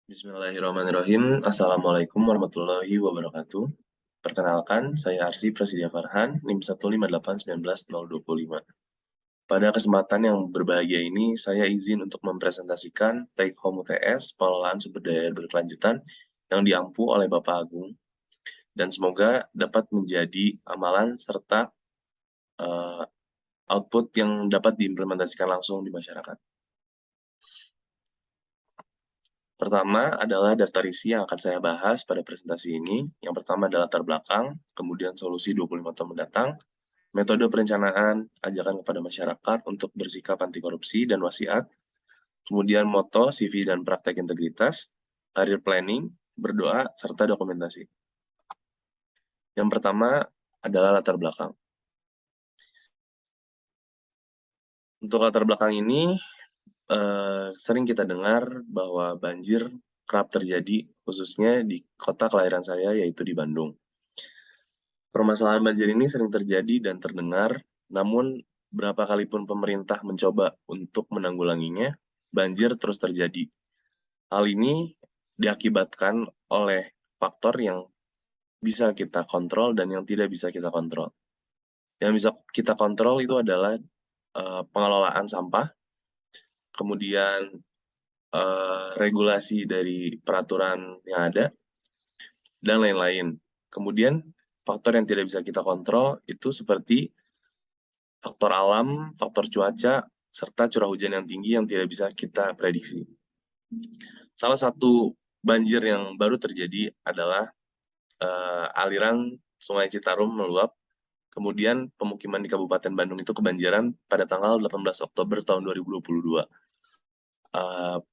Bismillahirrahmanirrahim. Assalamualaikum warahmatullahi wabarakatuh. Perkenalkan, saya Arsy Prasidya Farhan, NIM 158191025. Pada kesempatan yang berbahagia ini, saya izin untuk mempresentasikan Take Home UTS Pengelolaan Sumber Daya Air Berkelanjutan yang diampu oleh Bapak Agung, dan semoga dapat menjadi amalan serta output yang dapat diimplementasikan langsung di masyarakat. Pertama adalah daftar isi yang akan saya bahas pada presentasi ini. Yang pertama adalah latar belakang, kemudian solusi 25 tahun mendatang, metode perencanaan, ajakan kepada masyarakat untuk bersikap anti korupsi dan wasiat, kemudian moto, CV, dan praktek integritas, career planning, berdoa, serta dokumentasi. Yang pertama adalah latar belakang. Untuk latar belakang ini, sering kita dengar bahwa banjir kerap terjadi, khususnya di kota kelahiran saya, yaitu di Bandung. Permasalahan banjir ini sering terjadi dan terdengar, namun berapa kalipun pemerintah mencoba untuk menanggulanginya, banjir terus terjadi. Hal ini diakibatkan oleh faktor yang bisa kita kontrol dan yang tidak bisa kita kontrol. Yang bisa kita kontrol itu adalah pengelolaan sampah, kemudian regulasi dari peraturan yang ada, dan lain-lain. Kemudian faktor yang tidak bisa kita kontrol itu seperti faktor alam, faktor cuaca, serta curah hujan yang tinggi yang tidak bisa kita prediksi. Salah satu banjir yang baru terjadi adalah aliran Sungai Citarum meluap, kemudian pemukiman di Kabupaten Bandung itu kebanjiran pada tanggal 18 Oktober tahun 2022.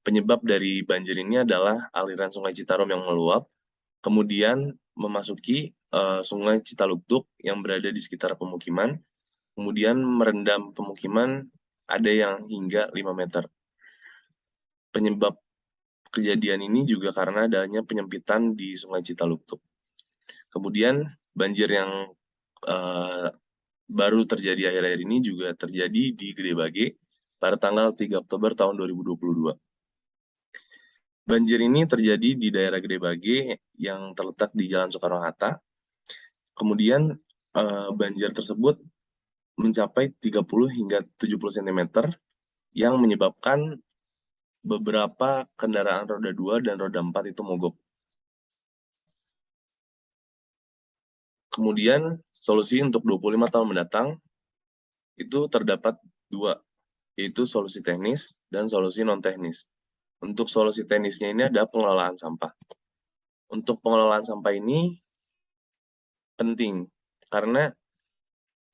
Penyebab dari banjir ini adalah aliran Sungai Citarum yang meluap, kemudian memasuki Sungai Citalugtuk yang berada di sekitar pemukiman, kemudian merendam pemukiman ada yang hingga 5 meter. Penyebab kejadian ini juga karena adanya penyempitan di Sungai Citalugtuk. Kemudian banjir yang baru terjadi akhir-akhir ini juga terjadi di Gede Bage pada tanggal 3 Oktober tahun 2022. Banjir ini terjadi di daerah Gede Bage yang terletak di Jalan Soekarno-Hatta. Kemudian banjir tersebut mencapai 30 hingga 70 cm yang menyebabkan beberapa kendaraan roda 2 dan roda 4 itu mogok. Kemudian solusi untuk 25 tahun mendatang itu terdapat dua, yaitu solusi teknis dan solusi non-teknis. Untuk solusi teknisnya ini ada pengelolaan sampah. Untuk pengelolaan sampah ini penting karena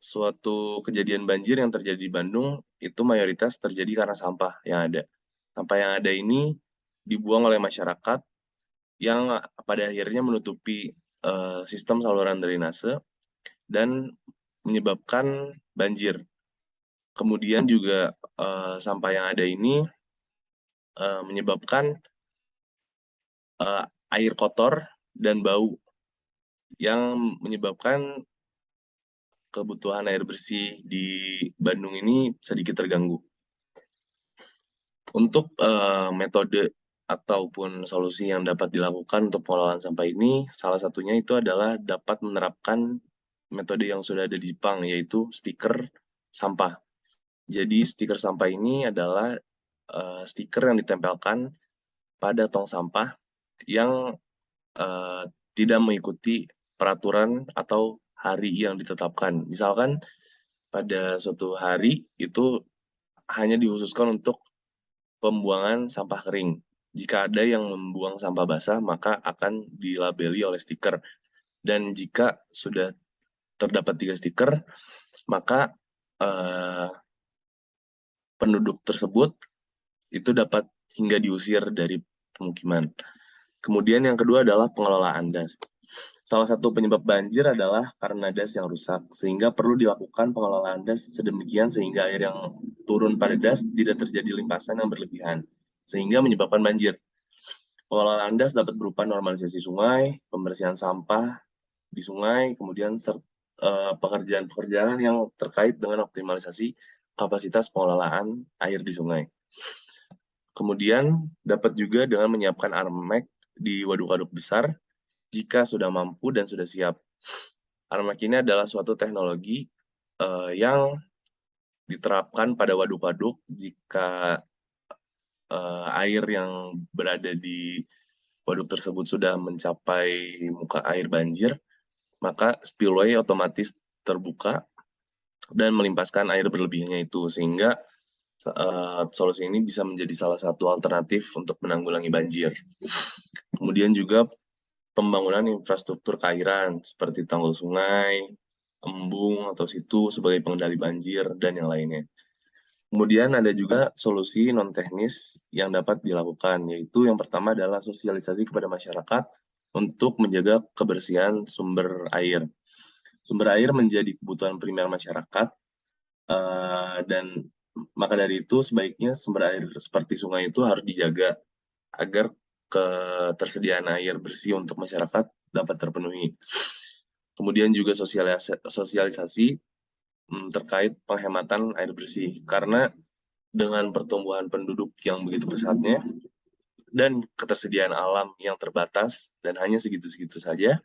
suatu kejadian banjir yang terjadi di Bandung itu mayoritas terjadi karena sampah yang ada. Sampah yang ada ini dibuang oleh masyarakat yang pada akhirnya menutupi sistem saluran drainase dan menyebabkan banjir. Kemudian juga sampah yang ada ini menyebabkan air kotor dan bau yang menyebabkan kebutuhan air bersih di Bandung ini sedikit terganggu. Untuk metode ataupun solusi yang dapat dilakukan untuk pengelolaan sampah ini, salah satunya itu adalah dapat menerapkan metode yang sudah ada di Jepang, yaitu stiker sampah. Jadi stiker sampah ini adalah stiker yang ditempelkan pada tong sampah yang tidak mengikuti peraturan atau hari yang ditetapkan. Misalkan pada suatu hari itu hanya dikhususkan untuk pembuangan sampah kering. Jika ada yang membuang sampah basah, maka akan dilabeli oleh stiker. Dan jika sudah terdapat 3 stiker, maka penduduk tersebut itu dapat hingga diusir dari pemukiman. Kemudian yang kedua adalah pengelolaan das. Salah satu penyebab banjir adalah karena das yang rusak, sehingga perlu dilakukan pengelolaan das sedemikian sehingga air yang turun pada das tidak terjadi limpasan yang berlebihan, sehingga menyebabkan banjir. Pengelolaan das dapat berupa normalisasi sungai, pembersihan sampah di sungai, kemudian pekerjaan-pekerjaan yang terkait dengan optimalisasi kapasitas pengelolaan air di sungai. Kemudian dapat juga dengan menyiapkan armek di waduk-waduk besar jika sudah mampu dan sudah siap. Armek ini adalah suatu teknologi yang diterapkan pada waduk-waduk jika air yang berada di waduk tersebut sudah mencapai muka air banjir, maka spillway otomatis terbuka dan melimpaskan air berlebihnya itu, sehingga solusi ini bisa menjadi salah satu alternatif untuk menanggulangi banjir. Kemudian juga pembangunan infrastruktur keairan seperti tanggul sungai, embung atau situ sebagai pengendali banjir, dan yang lainnya. Kemudian ada juga solusi non-teknis yang dapat dilakukan, yaitu yang pertama adalah sosialisasi kepada masyarakat untuk menjaga kebersihan sumber air. Sumber air menjadi kebutuhan primer masyarakat, dan maka dari itu sebaiknya sumber air seperti sungai itu harus dijaga agar ketersediaan air bersih untuk masyarakat dapat terpenuhi. Kemudian juga sosialisasi terkait penghematan air bersih, karena dengan pertumbuhan penduduk yang begitu pesatnya dan ketersediaan alam yang terbatas dan hanya segitu-segitu saja,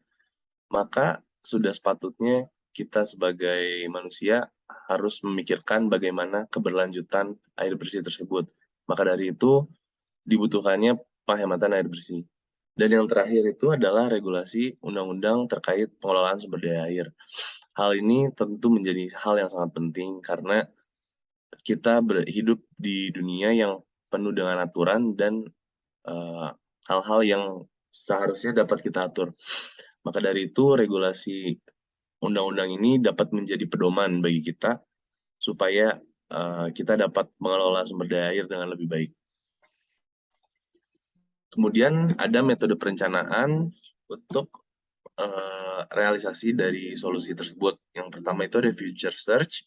maka sudah sepatutnya kita sebagai manusia harus memikirkan bagaimana keberlanjutan air bersih tersebut. Maka dari itu dibutuhkannya penghematan air bersih. Dan yang terakhir itu adalah regulasi undang-undang terkait pengelolaan sumber daya air. Hal ini tentu menjadi hal yang sangat penting karena kita hidup di dunia yang penuh dengan aturan dan hal-hal yang seharusnya dapat kita atur. Maka dari itu regulasi undang-undang ini dapat menjadi pedoman bagi kita supaya kita dapat mengelola sumber daya air dengan lebih baik. Kemudian ada metode perencanaan untuk realisasi dari solusi tersebut. Yang pertama itu ada future search,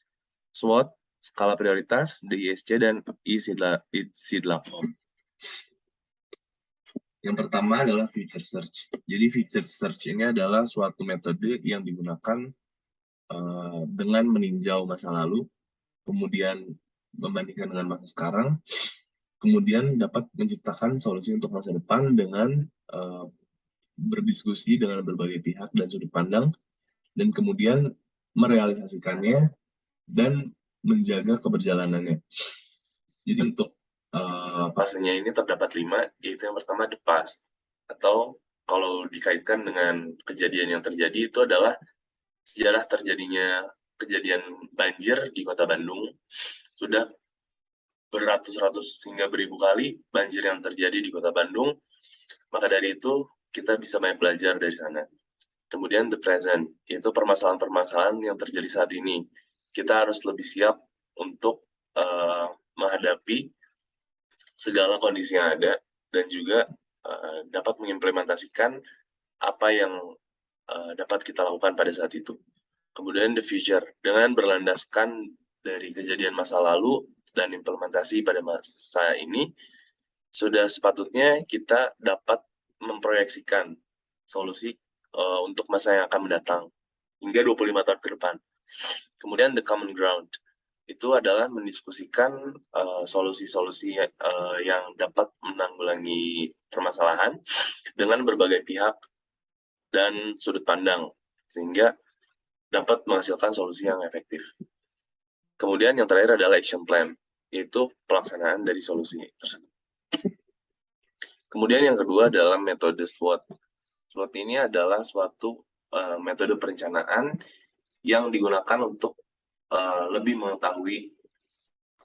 SWOT, skala prioritas, DISC, dan ISIDLAP. Yang pertama adalah future search. Jadi future search ini adalah suatu metode yang digunakan dengan meninjau masa lalu, kemudian membandingkan dengan masa sekarang, kemudian dapat menciptakan solusi untuk masa depan dengan berdiskusi dengan berbagai pihak dan sudut pandang, dan kemudian merealisasikannya dan menjaga keberjalanannya. Jadi untuk fasenya ini terdapat 5, yaitu yang pertama the past, atau kalau dikaitkan dengan kejadian yang terjadi itu adalah sejarah terjadinya kejadian banjir di Kota Bandung. Sudah beratus-ratus hingga beribu kali banjir yang terjadi di Kota Bandung, maka dari itu kita bisa banyak belajar dari sana. Kemudian the present, yaitu permasalahan-permasalahan yang terjadi saat ini. Kita harus lebih siap untuk menghadapi segala kondisi yang ada dan juga dapat mengimplementasikan apa yang dapat kita lakukan pada saat itu. Kemudian the future, dengan berlandaskan dari kejadian masa lalu dan implementasi pada masa ini, sudah sepatutnya kita dapat memproyeksikan solusi untuk masa yang akan mendatang hingga 25 tahun ke depan. Kemudian the common ground, itu adalah mendiskusikan solusi-solusi yang dapat menanggulangi permasalahan dengan berbagai pihak dan sudut pandang, sehingga dapat menghasilkan solusi yang efektif. Kemudian yang terakhir adalah action plan, yaitu pelaksanaan dari solusi tersebut. Kemudian yang kedua adalah metode SWOT. SWOT ini adalah suatu metode perencanaan yang digunakan untuk lebih mengetahui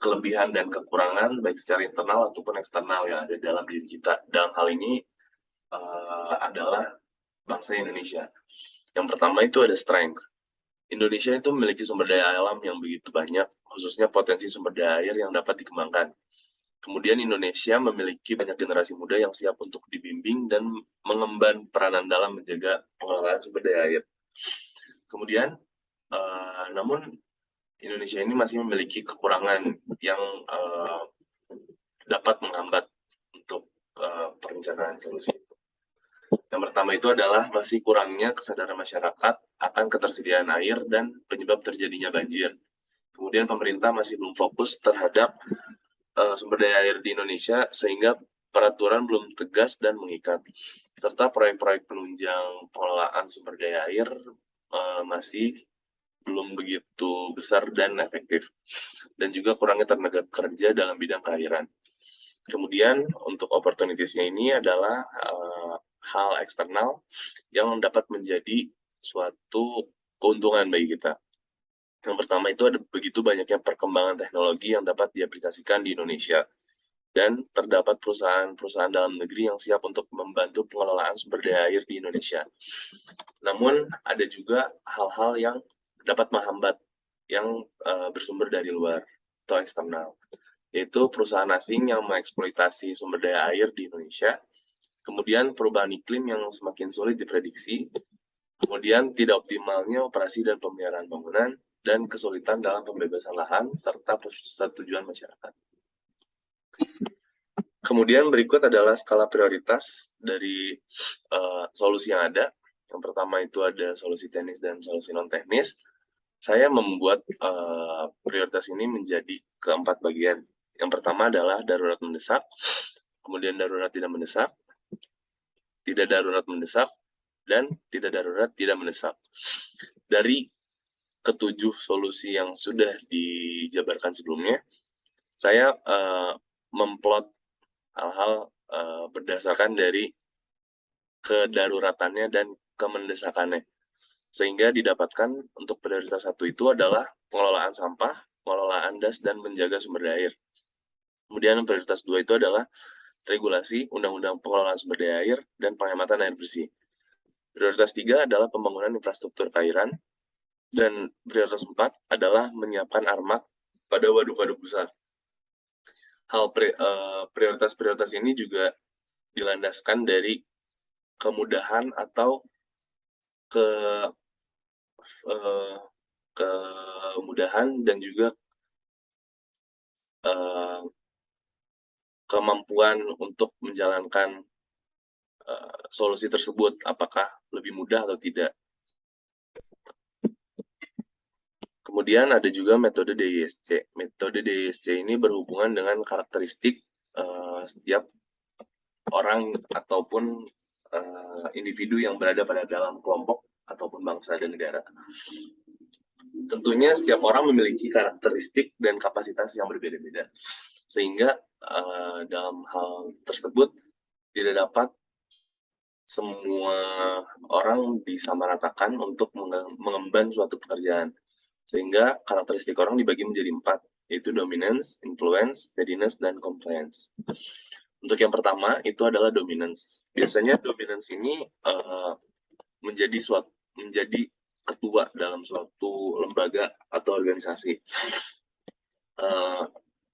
kelebihan dan kekurangan baik secara internal ataupun eksternal yang ada dalam diri kita. Dalam hal ini adalah bangsa Indonesia. Yang pertama itu ada strength. Indonesia itu memiliki sumber daya alam yang begitu banyak, khususnya potensi sumber daya air yang dapat dikembangkan. Kemudian Indonesia memiliki banyak generasi muda yang siap untuk dibimbing dan mengemban peranan dalam menjaga pengelolaan sumber daya air. Kemudian, namun Indonesia ini masih memiliki kekurangan yang dapat menghambat untuk perencanaan solusi. Yang pertama itu adalah masih kurangnya kesadaran masyarakat akan ketersediaan air dan penyebab terjadinya banjir. Kemudian pemerintah masih belum fokus terhadap sumber daya air di Indonesia sehingga peraturan belum tegas dan mengikat, serta proyek-proyek penunjang pengelolaan sumber daya air masih belum begitu besar dan efektif, dan juga kurangnya tenaga kerja dalam bidang keairan. Kemudian untuk opportunities-nya ini adalah hal eksternal yang dapat menjadi suatu keuntungan bagi kita. Yang pertama itu ada begitu banyaknya perkembangan teknologi yang dapat diaplikasikan di Indonesia, dan terdapat perusahaan-perusahaan dalam negeri yang siap untuk membantu pengelolaan sumber daya air di Indonesia. Namun ada juga hal-hal yang dapat menghambat yang bersumber dari luar atau eksternal, yaitu perusahaan asing yang mengeksploitasi sumber daya air di Indonesia, kemudian perubahan iklim yang semakin sulit diprediksi, kemudian tidak optimalnya operasi dan pemeliharaan bangunan, dan kesulitan dalam pembebasan lahan, serta persetujuan masyarakat. Kemudian berikut adalah skala prioritas dari solusi yang ada. Yang pertama itu ada solusi teknis dan solusi non-teknis. Saya membuat prioritas ini menjadi keempat bagian. Yang pertama adalah darurat mendesak, kemudian darurat tidak mendesak, tidak darurat mendesak, dan tidak darurat tidak mendesak. Dari ketujuh solusi yang sudah dijabarkan sebelumnya, saya memplot hal-hal berdasarkan dari kedaruratannya dan kemendesakannya, sehingga didapatkan untuk prioritas 1 itu adalah pengelolaan sampah, pengelolaan das, dan menjaga sumber daya air. Kemudian prioritas 2 itu adalah regulasi, undang-undang pengelolaan sumber daya air, dan penghematan air bersih. Prioritas 3 adalah pembangunan infrastruktur keairan, dan prioritas 4 adalah menyiapkan armak pada waduk-waduk besar. Prioritas-prioritas ini juga dilandaskan dari kemudahan atau kemudahan dan juga kemampuan untuk menjalankan solusi tersebut, apakah lebih mudah atau tidak. Kemudian ada juga metode DISC. Metode DISC ini berhubungan dengan karakteristik setiap orang ataupun individu yang berada pada dalam kelompok ataupun bangsa dan negara. Tentunya setiap orang memiliki karakteristik dan kapasitas yang berbeda-beda, sehingga dalam hal tersebut tidak dapat semua orang disamaratakan untuk mengemban suatu pekerjaan, sehingga karakteristik orang dibagi menjadi 4, yaitu dominance, influence, steadiness, dan compliance. Untuk yang pertama itu adalah dominance. Biasanya dominance ini menjadi ketua dalam suatu lembaga atau organisasi,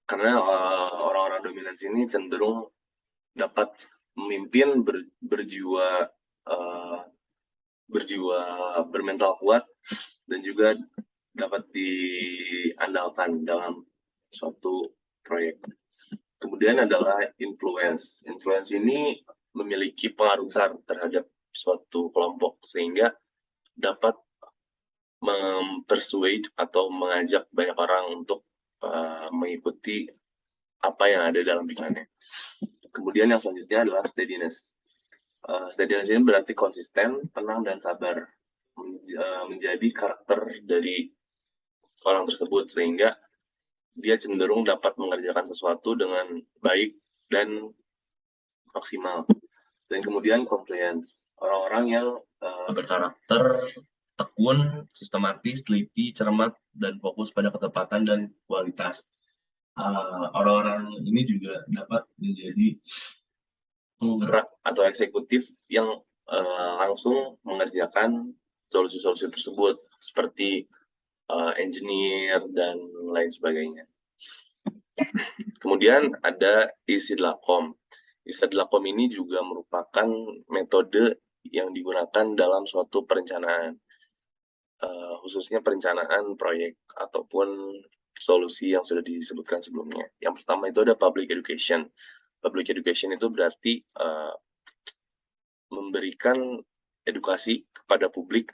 karena orang-orang dominance ini cenderung dapat memimpin, bermental kuat, dan juga dapat diandalkan dalam suatu proyek. Kemudian adalah influence. Influence ini memiliki pengaruh besar terhadap suatu kelompok, sehingga dapat mempersuade atau mengajak banyak orang untuk mengikuti apa yang ada dalam pikirannya. Kemudian yang selanjutnya adalah steadiness. Steadiness ini berarti konsisten, tenang, dan sabar. Menjadi karakter dari orang tersebut, sehingga dia cenderung dapat mengerjakan sesuatu dengan baik dan maksimal. Dan kemudian compliance. Orang-orang yang berkarakter tekun, sistematis, teliti, cermat, dan fokus pada ketepatan dan kualitas. Orang-orang ini juga dapat menjadi penggerak atau eksekutif yang langsung mengerjakan solusi-solusi tersebut, seperti engineer dan lain sebagainya. Kemudian ada ISIDLACOM. ISIDLACOM ini juga merupakan metode yang digunakan dalam suatu perencanaan, khususnya perencanaan proyek ataupun solusi yang sudah disebutkan sebelumnya. Yang pertama itu ada public education. Public education itu berarti memberikan edukasi kepada publik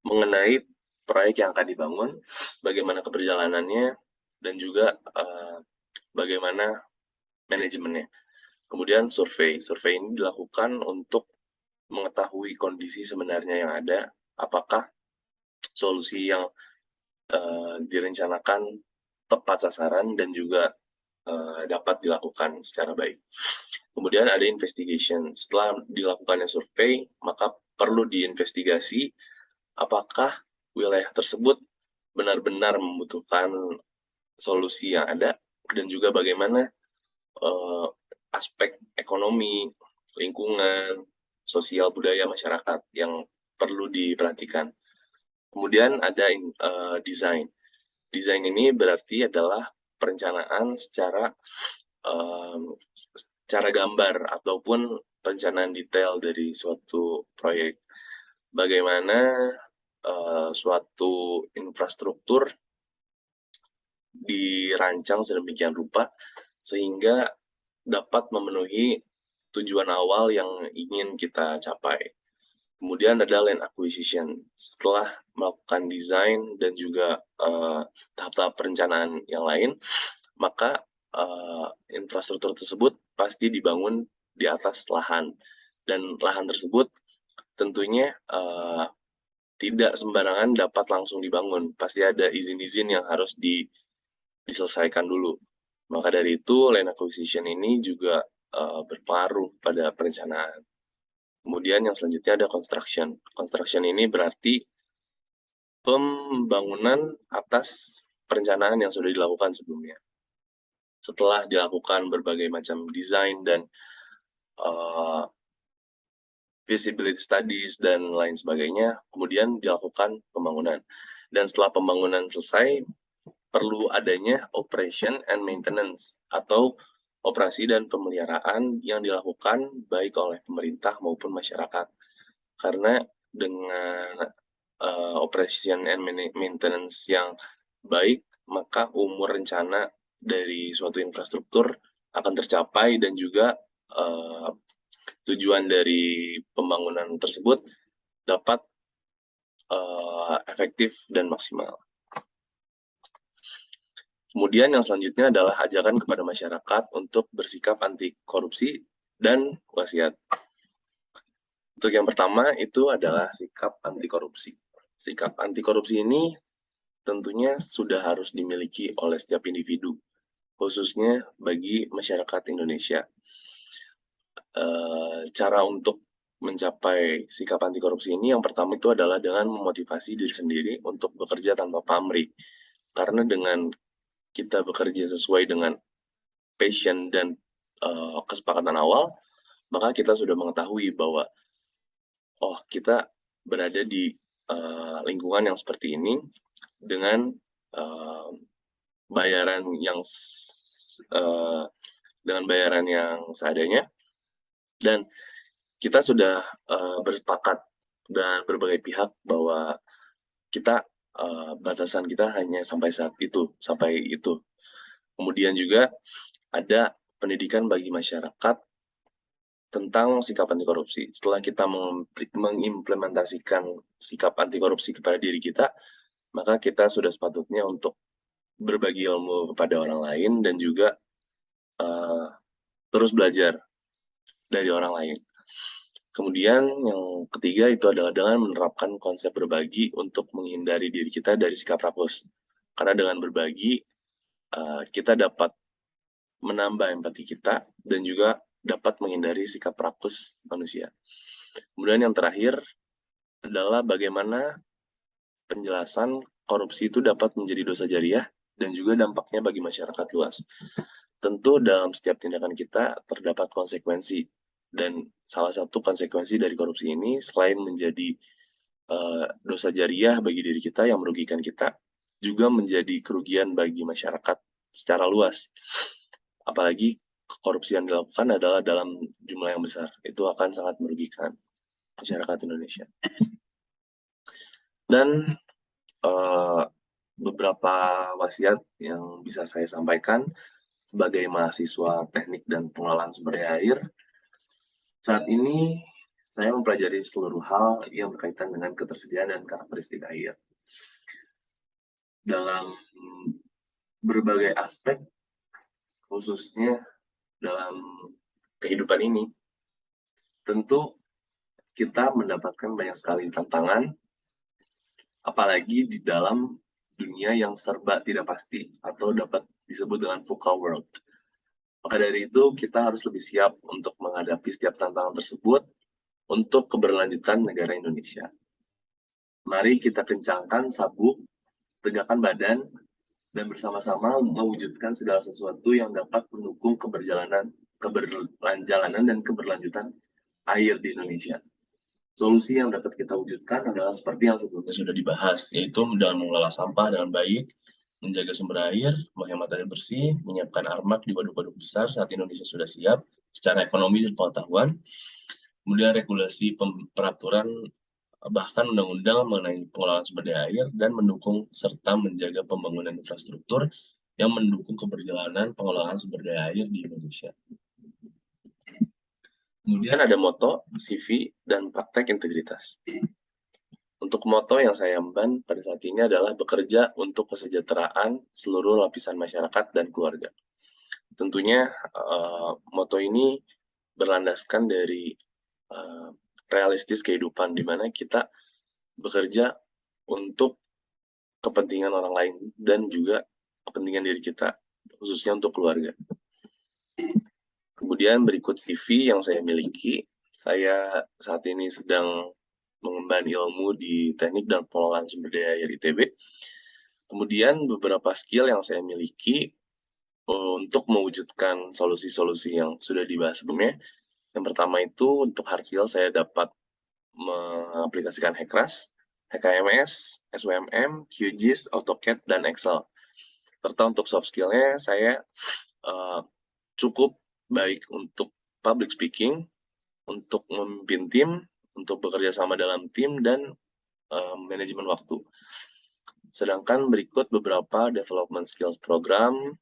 mengenai proyek yang akan dibangun, bagaimana keberjalanannya, dan juga bagaimana manajemennya. Kemudian survei ini dilakukan untuk mengetahui kondisi sebenarnya yang ada, apakah solusi yang direncanakan tepat sasaran dan juga dapat dilakukan secara baik. Kemudian ada investigation. Setelah dilakukannya survei, maka perlu diinvestigasi apakah wilayah tersebut benar-benar membutuhkan solusi yang ada dan juga bagaimana aspek ekonomi, lingkungan, sosial budaya masyarakat yang perlu diperhatikan. Kemudian ada desain. Desain ini berarti adalah perencanaan secara gambar ataupun perencanaan detail dari suatu proyek. Bagaimana suatu infrastruktur dirancang sedemikian rupa sehingga dapat memenuhi tujuan awal yang ingin kita capai. Kemudian ada land acquisition. Setelah melakukan desain dan juga tahap-tahap perencanaan yang lain, maka infrastruktur tersebut pasti dibangun di atas lahan. Dan lahan tersebut tentunya tidak sembarangan dapat langsung dibangun. Pasti ada izin-izin yang harus diselesaikan dulu. Maka dari itu, land acquisition ini juga berpengaruh pada perencanaan. Kemudian yang selanjutnya ada construction. Construction ini berarti pembangunan atas perencanaan yang sudah dilakukan sebelumnya. Setelah dilakukan berbagai macam desain dan feasibility studies dan lain sebagainya, kemudian dilakukan pembangunan. Dan setelah pembangunan selesai, perlu adanya operation and maintenance atau operasi dan pemeliharaan yang dilakukan baik oleh pemerintah maupun masyarakat. Karena dengan operation and maintenance yang baik, maka umur rencana dari suatu infrastruktur akan tercapai dan juga tujuan dari pembangunan tersebut dapat efektif dan maksimal. Kemudian yang selanjutnya adalah ajakan kepada masyarakat untuk bersikap anti korupsi dan wasiat. Untuk yang pertama itu adalah sikap anti korupsi. Sikap anti korupsi ini tentunya sudah harus dimiliki oleh setiap individu, khususnya bagi masyarakat Indonesia. Cara untuk mencapai sikap anti korupsi ini yang pertama itu adalah dengan memotivasi diri sendiri untuk bekerja tanpa pamrih. Karena dengan kita bekerja sesuai dengan passion dan kesepakatan awal, maka kita sudah mengetahui bahwa kita berada di lingkungan yang seperti ini dengan bayaran yang seadanya, dan kita sudah bersepakat dan berbagai pihak bahwa kita batasan kita hanya sampai itu. Kemudian juga ada pendidikan bagi masyarakat tentang sikap anti korupsi. Setelah kita mengimplementasikan sikap anti korupsi kepada diri kita, maka kita sudah sepatutnya untuk berbagi ilmu kepada orang lain dan juga terus belajar dari orang lain. Kemudian yang ketiga itu adalah dengan menerapkan konsep berbagi untuk menghindari diri kita dari sikap rakus. Karena dengan berbagi, kita dapat menambah empati kita dan juga dapat menghindari sikap rakus manusia. Kemudian yang terakhir adalah bagaimana penjelasan korupsi itu dapat menjadi dosa jariah dan juga dampaknya bagi masyarakat luas. Tentu dalam setiap tindakan kita terdapat konsekuensi, dan salah satu konsekuensi dari korupsi ini selain menjadi dosa jariah bagi diri kita yang merugikan kita, juga menjadi kerugian bagi masyarakat secara luas. Apalagi korupsi yang dilakukan adalah dalam jumlah yang besar, itu akan sangat merugikan masyarakat Indonesia. Dan beberapa wasiat yang bisa saya sampaikan sebagai mahasiswa teknik dan pengelolaan sumber daya air. Saat ini saya mempelajari seluruh hal yang berkaitan dengan ketersediaan dan karakteristik air. Dalam berbagai aspek, khususnya dalam kehidupan ini. Tentu kita mendapatkan banyak sekali tantangan, apalagi di dalam dunia yang serba tidak pasti atau dapat disebut dengan VUCA world. Maka dari itu, kita harus lebih siap untuk menghadapi setiap tantangan tersebut untuk keberlanjutan negara Indonesia. Mari kita kencangkan sabuk, tegakkan badan, dan bersama-sama mewujudkan segala sesuatu yang dapat mendukung keberjalanan dan keberlanjutan air di Indonesia. Solusi yang dapat kita wujudkan adalah seperti yang sebelumnya sudah dibahas, yaitu dengan mengelola sampah dengan baik, menjaga sumber air, menghemat air bersih, menyiapkan armak di waduk-waduk besar saat Indonesia sudah siap secara ekonomi dan pengetahuan, kemudian regulasi peraturan bahkan undang-undang mengenai pengelolaan sumber daya air, dan mendukung serta menjaga pembangunan infrastruktur yang mendukung keberjalanan pengelolaan sumber daya air di Indonesia. Kemudian ada moto, CV, dan praktek integritas. Untuk moto yang saya emban pada saat ini adalah bekerja untuk kesejahteraan seluruh lapisan masyarakat dan keluarga. Tentunya moto ini berlandaskan dari realistis kehidupan, di mana kita bekerja untuk kepentingan orang lain dan juga kepentingan diri kita, khususnya untuk keluarga. Kemudian berikut CV yang saya miliki. Saya saat ini sedang mengemban ilmu di teknik dan pengelolaan sumber daya air ITB. Kemudian beberapa skill yang saya miliki untuk mewujudkan solusi-solusi yang sudah dibahas sebelumnya. Yang pertama itu untuk hard skill saya dapat mengaplikasikan HECRAS, HKMS, SWMM, QGIS, AutoCAD, dan Excel. Serta untuk soft skill-nya saya cukup baik untuk public speaking, untuk memimpin tim, untuk bekerja sama dalam tim, dan manajemen waktu. Sedangkan berikut beberapa development skills program,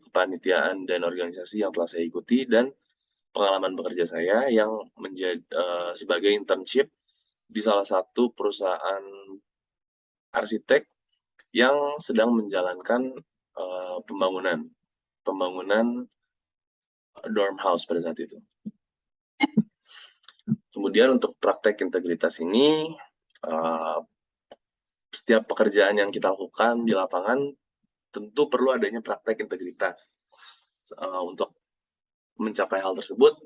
kepanitiaan dan organisasi yang telah saya ikuti, dan pengalaman bekerja saya yang menjadi sebagai internship di salah satu perusahaan arsitek yang sedang menjalankan pembangunan dorm house pada saat itu. Kemudian untuk praktek integritas ini, setiap pekerjaan yang kita lakukan di lapangan tentu perlu adanya praktek integritas. Untuk mencapai hal tersebut,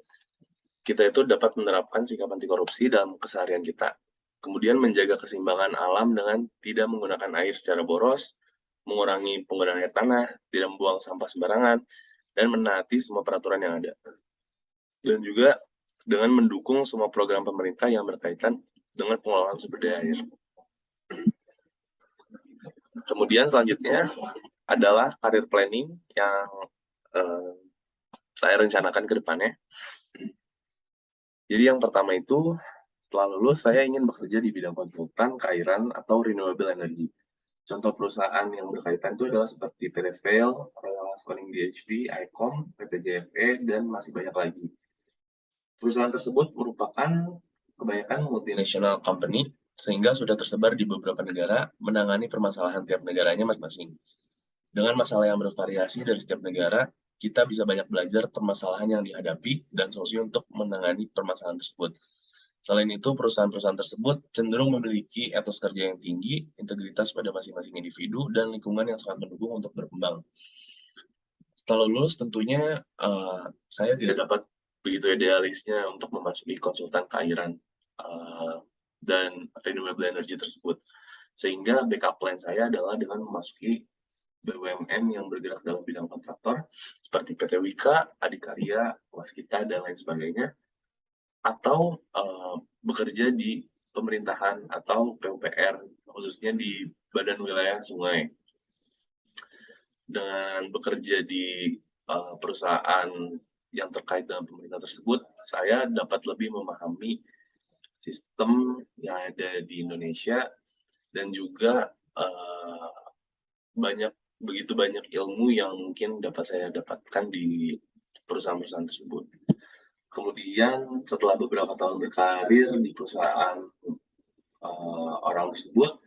kita itu dapat menerapkan sikap anti korupsi dalam keseharian kita. Kemudian menjaga keseimbangan alam dengan tidak menggunakan air secara boros, mengurangi penggunaan air tanah, tidak membuang sampah sembarangan, dan menaati semua peraturan yang ada. Dan juga dengan mendukung semua program pemerintah yang berkaitan dengan pengelolaan sumber daya air. Kemudian selanjutnya adalah career planning yang saya rencanakan ke depannya. Jadi yang pertama itu, setelah lulus saya ingin bekerja di bidang konsultan, keairan, atau renewable energy. Contoh perusahaan yang berkaitan itu adalah seperti PT Vail, Royal Haskoning DHP, ICOM, PT JFE, dan masih banyak lagi. Perusahaan tersebut merupakan kebanyakan multinational company, sehingga sudah tersebar di beberapa negara, menangani permasalahan tiap negaranya masing-masing. Dengan masalah yang bervariasi dari setiap negara, kita bisa banyak belajar permasalahan yang dihadapi dan solusi untuk menangani permasalahan tersebut. Selain itu, perusahaan-perusahaan tersebut cenderung memiliki etos kerja yang tinggi, integritas pada masing-masing individu, dan lingkungan yang sangat mendukung untuk berkembang. Setelah lulus, tentunya saya tidak dapat begitu idealisnya untuk memasuki konsultan keairan dan renewable energy tersebut. Sehingga backup plan saya adalah dengan memasuki BUMN yang bergerak dalam bidang kontraktor, seperti PT Wika, Adikarya, Waskita, dan lain sebagainya, atau bekerja di pemerintahan atau PUPR, khususnya di Badan Wilayah Sungai. Dengan bekerja di perusahaan yang terkait dengan pemerintah tersebut, saya dapat lebih memahami sistem yang ada di Indonesia, dan juga begitu banyak ilmu yang mungkin dapat saya dapatkan di perusahaan-perusahaan tersebut. Kemudian setelah beberapa tahun berkarir di perusahaan orang tersebut,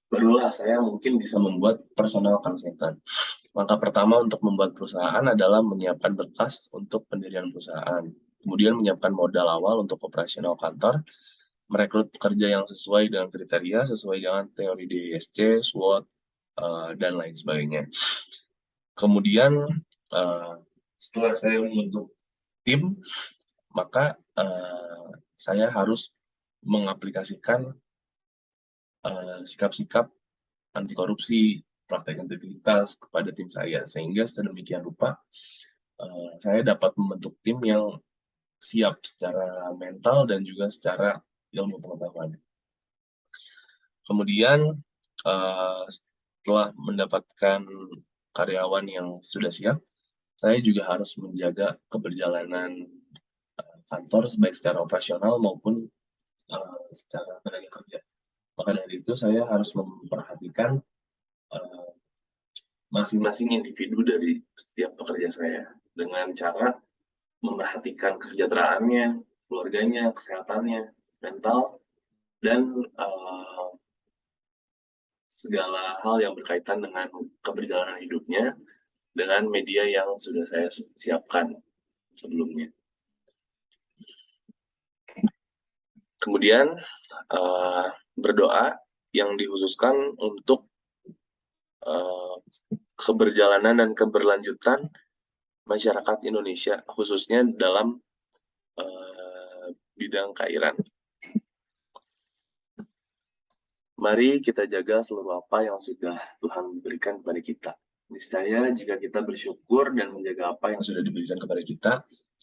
barulah saya mungkin bisa membuat personal consultant. Langkah pertama untuk membuat perusahaan adalah menyiapkan berkas untuk pendirian perusahaan. Kemudian menyiapkan modal awal untuk operasional kantor, merekrut pekerja yang sesuai dengan kriteria, sesuai dengan teori DISC, SWOT, dan lain sebagainya. Kemudian setelah saya membentuk tim, maka saya harus mengaplikasikan sikap-sikap anti korupsi, praktek integritas kepada tim saya, sehingga sedemikian rupa saya dapat membentuk tim yang siap secara mental dan juga secara ilmu pengetahuan. Kemudian setelah mendapatkan karyawan yang sudah siap, saya juga harus menjaga keberjalanan kantor baik secara operasional maupun secara tenaga kerja. Maka dari itu saya harus memperhatikan masing-masing individu dari setiap pekerja saya dengan cara memerhatikan kesejahteraannya, keluarganya, kesehatannya, mental, dan segala hal yang berkaitan dengan keberjalanan hidupnya dengan media yang sudah saya siapkan sebelumnya. Kemudian berdoa yang dikhususkan untuk keberjalanan dan keberlanjutan masyarakat Indonesia, khususnya dalam bidang keairan. Mari kita jaga seluruh apa yang sudah Tuhan berikan kepada kita. Niscaya jika kita bersyukur dan menjaga apa yang sudah diberikan kepada kita,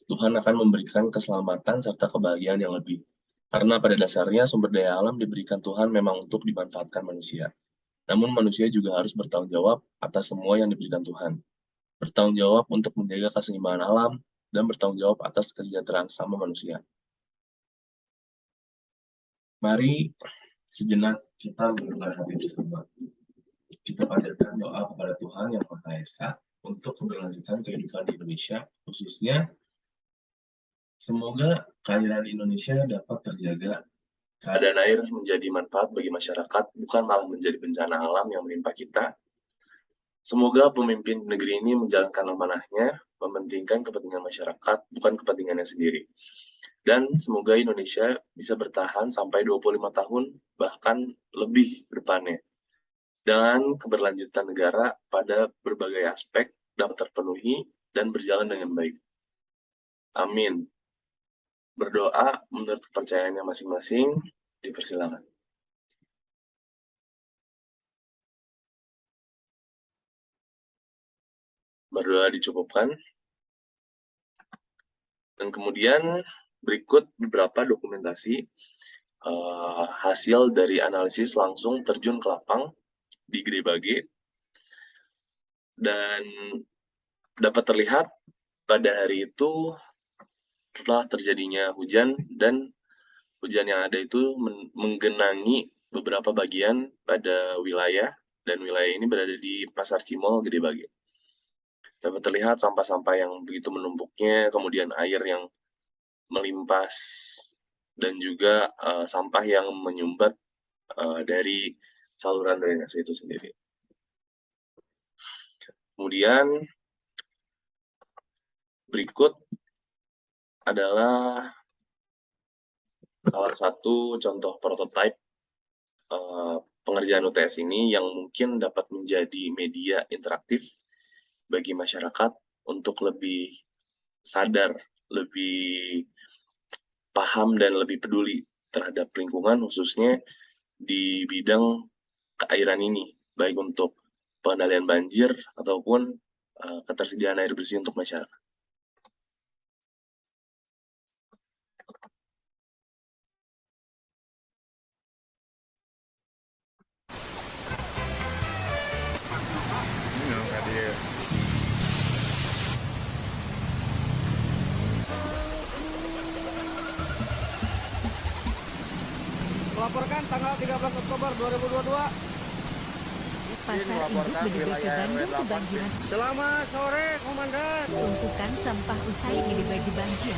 Tuhan akan memberikan keselamatan serta kebahagiaan yang lebih. Karena pada dasarnya sumber daya alam diberikan Tuhan memang untuk dimanfaatkan manusia. Namun manusia juga harus bertanggung jawab atas semua yang diberikan Tuhan. Bertanggung jawab untuk menjaga keseimbangan alam dan bertanggung jawab atas kesejahteraan sama manusia. Mari sejenak kita menundukkan hati bersama. Kita panjatkan doa kepada Tuhan Yang Maha Esa untuk keberlanjutan kehidupan di Indonesia, khususnya semoga keairan Indonesia dapat terjaga. Keadaan air menjadi manfaat bagi masyarakat, bukan malah menjadi bencana alam yang menimpa kita. Semoga pemimpin negeri ini menjalankan amanahnya, mementingkan kepentingan masyarakat, bukan kepentingannya sendiri. Dan semoga Indonesia bisa bertahan sampai 25 tahun, bahkan lebih ke depannya. Dengan keberlanjutan negara pada berbagai aspek dapat terpenuhi dan berjalan dengan baik. Amin. Berdoa menurut kepercayaannya masing-masing, dipersilakan. Berdoa dicukupkan. Dan kemudian berikut beberapa dokumentasi hasil dari analisis langsung terjun ke lapang di Gede Bage, dan dapat terlihat pada hari itu setelah terjadinya hujan, dan hujan yang ada itu menggenangi beberapa bagian pada wilayah, dan wilayah ini berada di Pasar Cimol, Gede Bage. Dapat terlihat sampah-sampah yang begitu menumpuknya, kemudian air yang melimpas, dan juga sampah yang menyumbat dari saluran drainase itu sendiri. Kemudian berikut adalah salah satu contoh prototipe pengerjaan UTS ini yang mungkin dapat menjadi media interaktif bagi masyarakat untuk lebih sadar, lebih paham, dan lebih peduli terhadap lingkungan, khususnya di bidang keairan ini, baik untuk pengendalian banjir ataupun ketersediaan air bersih untuk masyarakat. Melaporkan tanggal 13 Oktober 2022. Pasar Induk Gede Bage Bandung kebanjiran. Selamat sore, Komandan. Tumpukan sampah usai Gede Bage banjir.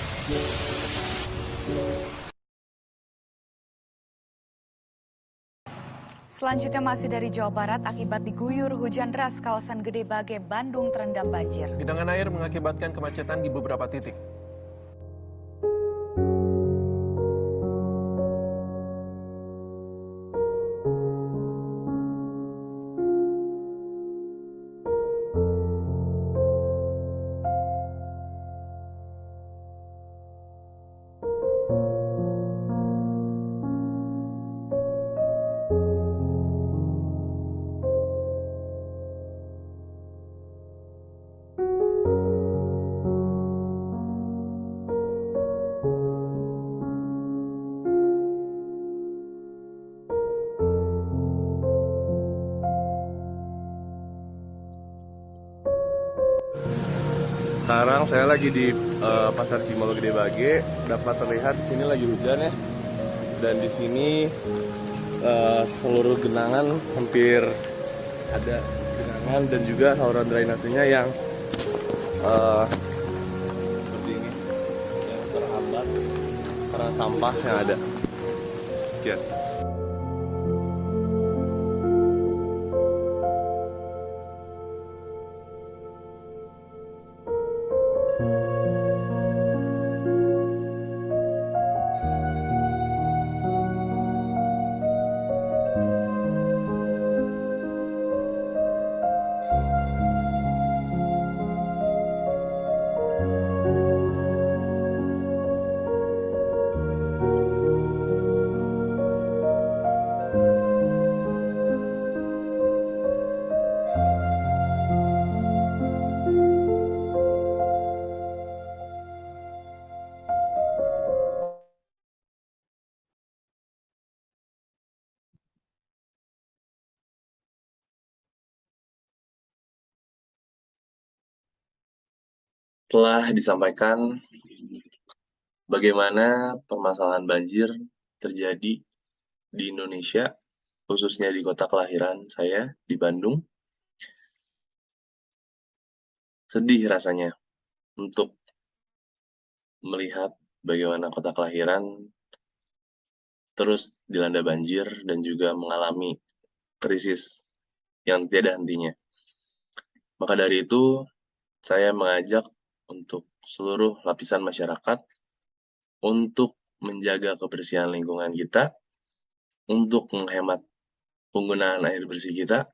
Selanjutnya masih dari Jawa Barat, akibat diguyur hujan deras, kawasan Gede Bage, Bandung terendam banjir. Genangan air mengakibatkan kemacetan di beberapa titik. Sekarang saya lagi di Pasar Cimol Gede Bage. Dapat terlihat di sini lagi hujan ya. Dan di sini seluruh genangan hampir ada genangan dan juga saluran drainasenya yang seperti ini, yang terhambat karena sampah yang ada. Sekian. Telah disampaikan bagaimana permasalahan banjir terjadi di Indonesia, khususnya di kota kelahiran saya, di Bandung. Sedih rasanya untuk melihat bagaimana kota kelahiran terus dilanda banjir dan juga mengalami krisis yang tiada hentinya. Maka dari itu, saya mengajak untuk seluruh lapisan masyarakat untuk menjaga kebersihan lingkungan kita, untuk menghemat penggunaan air bersih kita,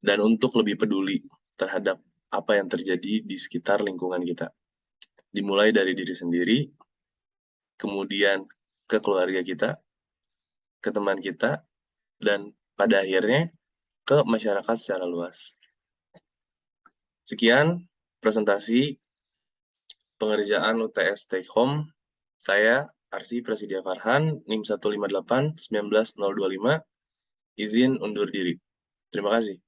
dan untuk lebih peduli terhadap apa yang terjadi di sekitar lingkungan kita. Dimulai dari diri sendiri, kemudian ke keluarga kita, ke teman kita, dan pada akhirnya ke masyarakat secara luas. Sekian presentasi pengerjaan UTS Take Home saya, Arsi Prasidia Farhan, NIM 158-19025, izin undur diri. Terima kasih.